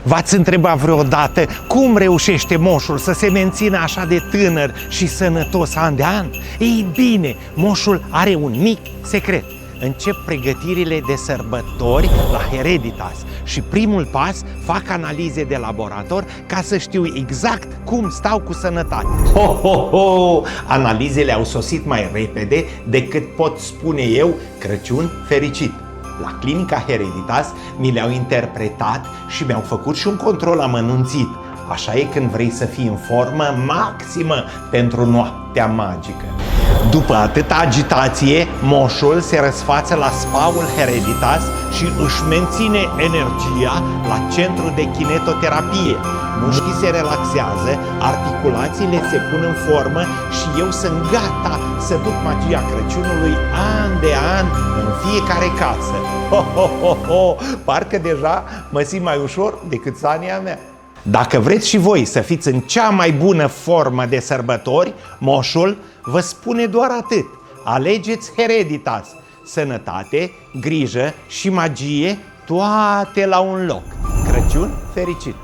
V-ați întrebat vreodată cum reușește moșul să se mențină așa de tânăr și sănătos an de an? Ei bine, moșul are un mic secret. Încep pregătirile de sărbători la Hereditas și primul pas, fac analize de laborator ca să știu exact cum stau cu sănătate. Ho, ho, ho! Analizele au sosit mai repede decât pot spune eu Crăciun fericit. La clinica Hereditas mi le-au interpretat și mi-au făcut și un control amănunțit. Așa e când vrei să fii în formă maximă pentru noaptea magică. După atâta agitație, moșul se răsfață la spa-ul Hereditas și își menține energia la centru de kinetoterapie. Mușchii se relaxează, articulațiile se pun în formă și eu sunt gata să duc magia Crăciunului an de an în fiecare casă. Ho, ho, ho, ho! Parcă deja mă simt mai ușor decât sania mea. Dacă vreți și voi să fiți în cea mai bună formă de sărbători, moșul vă spune doar atât: alegeți Hereditas. Sănătate, grijă și magie, toate la un loc. Crăciun fericit!